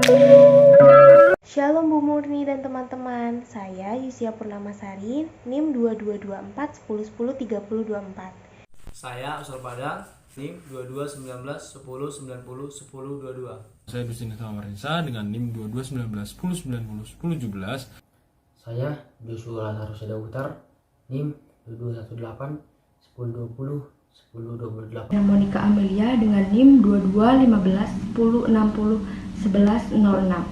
Shalom Bu Murni dan teman-teman, saya Yusia Purnamasari, NIM 2224 Saya Usul Padang, NIM 221910901022. Saya Justinus Amarinsa dengan NIM 221910901017. Saya Joshua Lazarus Utar, NIM 2218 1020 1028. Dan Monica Amelia dengan NIM 221510601106.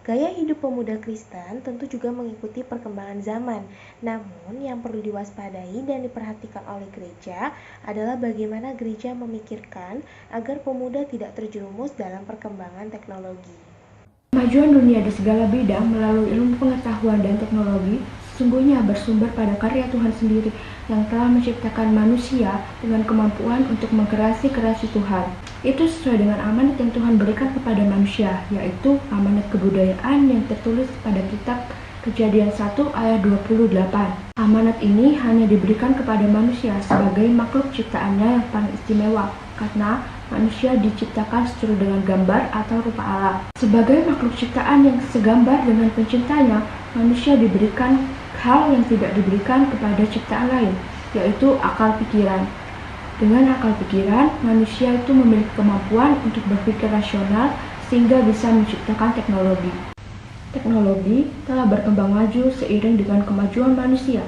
Gaya hidup pemuda Kristen tentu juga mengikuti perkembangan zaman. Namun, yang perlu diwaspadai dan diperhatikan oleh gereja adalah bagaimana gereja memikirkan agar pemuda tidak terjerumus dalam perkembangan teknologi. Kemajuan dunia di segala bidang melalui ilmu pengetahuan dan teknologi sesungguhnya bersumber pada karya Tuhan sendiri yang telah menciptakan manusia dengan kemampuan untuk mengkreasi Tuhan. Itu sesuai dengan amanat yang Tuhan berikan kepada manusia, yaitu amanat kebudayaan yang tertulis pada kitab Kejadian 1 ayat 28. Amanat ini hanya diberikan kepada manusia sebagai makhluk ciptaannya yang paling istimewa, karena manusia diciptakan sesuai dengan gambar atau rupa Allah. Sebagai makhluk ciptaan yang segambar dengan penciptanya, manusia diberikan hal yang tidak diberikan kepada ciptaan lain, yaitu akal pikiran. Dengan akal pikiran, manusia itu memiliki kemampuan untuk berpikir rasional sehingga bisa menciptakan teknologi. Teknologi telah berkembang maju seiring dengan kemajuan manusia.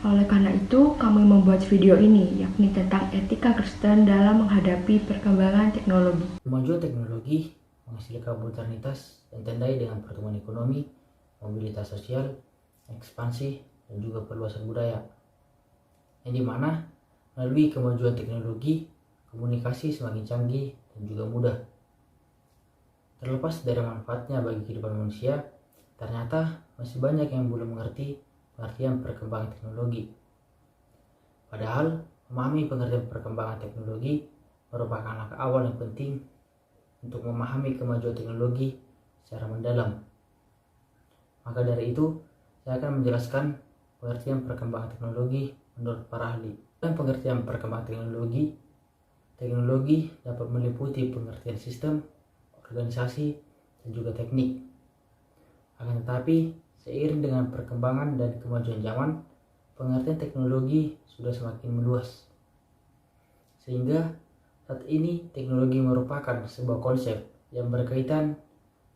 Oleh karena itu, kami membuat video ini, yakni tentang etika Kristen dalam menghadapi perkembangan teknologi. Kemajuan teknologi menghasilkan modernitas dan tandai dengan pertumbuhan ekonomi, mobilitas sosial, ekspansi, dan juga perluasan budaya. Yang dimana melalui kemajuan teknologi, komunikasi semakin canggih dan juga mudah. Terlepas dari manfaatnya bagi kehidupan manusia, ternyata masih banyak yang belum mengerti pengertian perkembangan teknologi. Padahal, memahami pengertian perkembangan teknologi merupakan langkah awal yang penting untuk memahami kemajuan teknologi secara mendalam. Maka dari itu, saya akan menjelaskan pengertian perkembangan teknologi menurut para ahli. Dan pengertian perkembangan teknologi dapat meliputi pengertian sistem, organisasi, dan juga teknik. Akan tetapi, seiring dengan perkembangan dan kemajuan zaman, pengertian teknologi sudah semakin meluas. Sehingga saat ini teknologi merupakan sebuah konsep yang berkaitan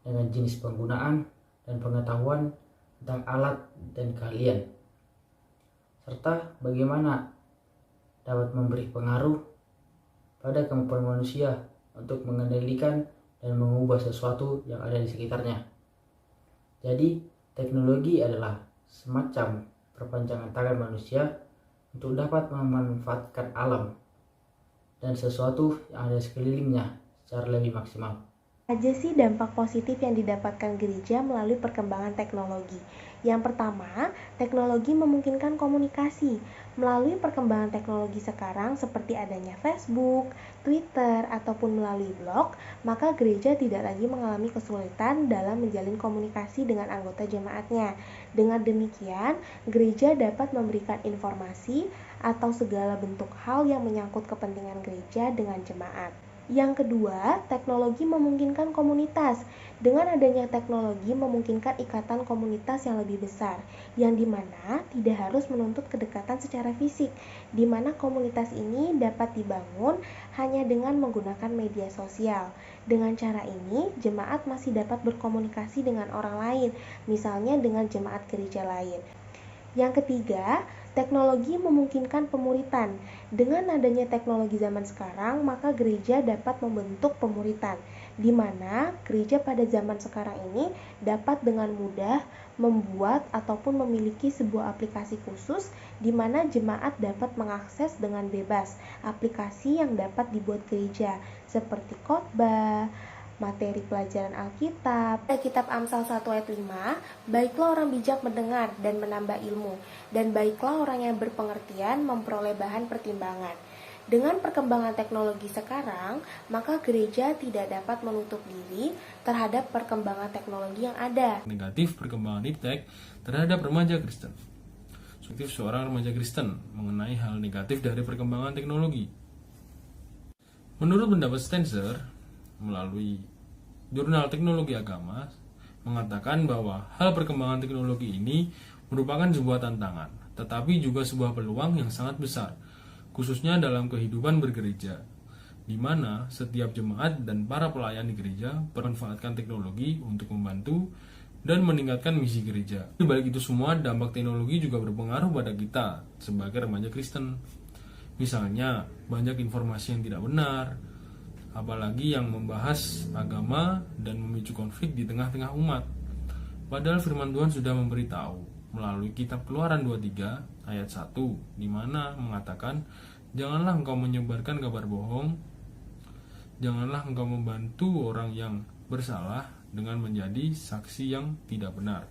dengan jenis penggunaan dan pengetahuan tentang alat dan keahlian, serta bagaimana dapat memberi pengaruh pada kemampuan manusia untuk mengendalikan dan mengubah sesuatu yang ada di sekitarnya. Jadi, teknologi adalah semacam perpanjangan tangan manusia untuk dapat memanfaatkan alam dan sesuatu yang ada di sekelilingnya secara lebih maksimal. Apa sih dampak positif yang didapatkan gereja melalui perkembangan teknologi? Yang pertama, teknologi memungkinkan komunikasi. Melalui perkembangan teknologi sekarang seperti adanya Facebook, Twitter, ataupun melalui blog, maka gereja tidak lagi mengalami kesulitan dalam menjalin komunikasi dengan anggota jemaatnya. Dengan demikian, gereja dapat memberikan informasi atau segala bentuk hal yang menyangkut kepentingan gereja dengan jemaat. Yang kedua, teknologi memungkinkan komunitas. Dengan adanya teknologi memungkinkan ikatan komunitas yang lebih besar, yang dimana tidak harus menuntut kedekatan secara fisik, dimana komunitas ini dapat dibangun hanya dengan menggunakan media sosial. Dengan cara ini, jemaat masih dapat berkomunikasi dengan orang lain, misalnya dengan jemaat gereja lain. Yang ketiga, teknologi memungkinkan pemuritan. Dengan adanya teknologi zaman sekarang, maka gereja dapat membentuk pemuritan, di mana gereja pada zaman sekarang ini dapat dengan mudah membuat ataupun memiliki sebuah aplikasi khusus di mana jemaat dapat mengakses dengan bebas aplikasi yang dapat dibuat gereja, seperti khotbah, materi pelajaran Alkitab. Kitab Amsal 1 ayat 5, baiklah orang bijak mendengar dan menambah ilmu, dan baiklah orang yang berpengertian memperoleh bahan pertimbangan. Dengan perkembangan teknologi sekarang, maka gereja tidak dapat menutup diri terhadap perkembangan teknologi yang ada. Negatif perkembangan iptek terhadap remaja Kristen. Perspektif seorang remaja Kristen mengenai hal negatif dari perkembangan teknologi. Menurut pendapat Stenzer, melalui Jurnal Teknologi Agama mengatakan bahwa hal perkembangan teknologi ini merupakan sebuah tantangan, tetapi juga sebuah peluang yang sangat besar, khususnya dalam kehidupan bergereja, di mana setiap jemaat dan para pelayan di gereja memanfaatkan teknologi untuk membantu dan meningkatkan misi gereja. Di balik itu semua, dampak teknologi juga berpengaruh pada kita sebagai remaja Kristen. Misalnya, banyak informasi yang tidak benar, apalagi yang membahas agama dan memicu konflik di tengah-tengah umat. Padahal firman Tuhan sudah memberitahu melalui kitab Keluaran 23 ayat 1, di mana mengatakan, "Janganlah engkau menyebarkan kabar bohong, janganlah engkau membantu orang yang bersalah dengan menjadi saksi yang tidak benar."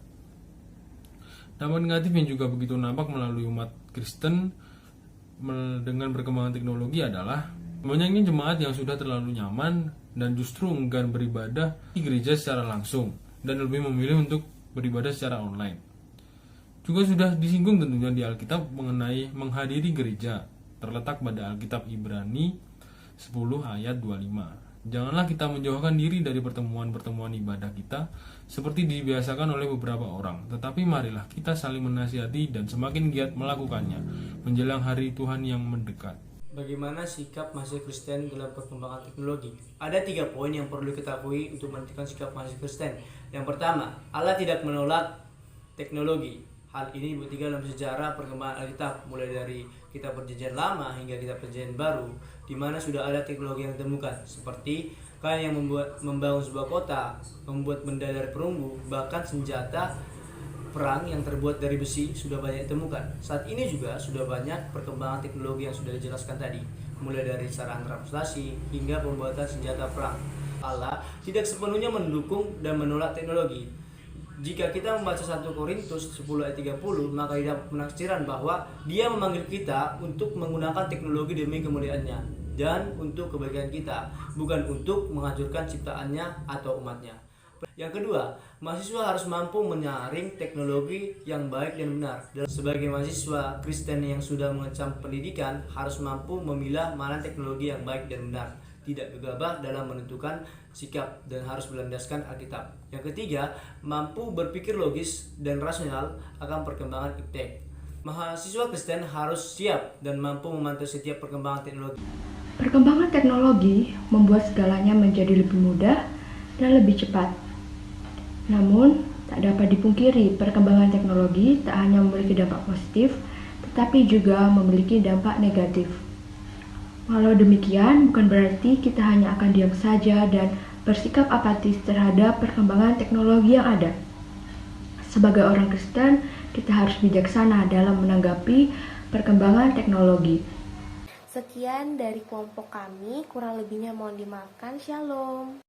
Dampak negatif yang juga begitu nampak melalui umat Kristen dengan perkembangan teknologi adalah banyaknya jemaat yang sudah terlalu nyaman dan justru enggan beribadah di gereja secara langsung dan lebih memilih untuk beribadah secara online. Juga sudah disinggung tentunya di Alkitab mengenai menghadiri gereja, terletak pada Alkitab Ibrani 10 ayat 25. Janganlah kita menjauhkan diri dari pertemuan-pertemuan ibadah kita seperti dibiasakan oleh beberapa orang, tetapi marilah kita saling menasihati dan semakin giat melakukannya menjelang hari Tuhan yang mendekat. Bagaimana sikap mahasiswa Kristen dalam perkembangan teknologi? Ada 3 poin yang perlu diketahui untuk menentukan sikap mahasiswa Kristen. Yang pertama, Allah tidak menolak teknologi. Hal ini dibuktikan dalam sejarah perkembangan Alkitab, mulai dari kitab Perjanjian Lama hingga kitab Perjanjian Baru, di mana sudah ada teknologi yang ditemukan, seperti kain yang membangun sebuah kota, membuat benda dari perunggu, bahkan senjata perang yang terbuat dari besi sudah banyak ditemukan. Saat ini juga sudah banyak perkembangan teknologi yang sudah dijelaskan tadi, mulai dari cara translasi hingga pembuatan senjata perang. Allah tidak sepenuhnya mendukung dan menolak teknologi. Jika kita membaca 1 Korintus 10 ayat 30, maka dapat penafsiran bahwa Dia memanggil kita untuk menggunakan teknologi demi kemuliaannya dan untuk kebaikan kita, bukan untuk menghancurkan ciptaannya atau umatnya. Yang kedua, mahasiswa harus mampu menyaring teknologi yang baik dan benar. Dan sebagai mahasiswa Kristen yang sudah mengecam pendidikan, harus mampu memilah mana teknologi yang baik dan benar, tidak gegabah dalam menentukan sikap dan harus berlandaskan Alkitab. Yang ketiga, mampu berpikir logis dan rasional akan perkembangan iptek. Mahasiswa Kristen harus siap dan mampu memantau setiap perkembangan teknologi. Perkembangan teknologi membuat segalanya menjadi lebih mudah dan lebih cepat. Namun, tak dapat dipungkiri perkembangan teknologi tak hanya memiliki dampak positif, tetapi juga memiliki dampak negatif. Walau demikian, bukan berarti kita hanya akan diam saja dan bersikap apatis terhadap perkembangan teknologi yang ada. Sebagai orang Kristen, kita harus bijaksana dalam menanggapi perkembangan teknologi. Sekian dari kelompok kami, kurang lebihnya mohon dimaafkan. Shalom.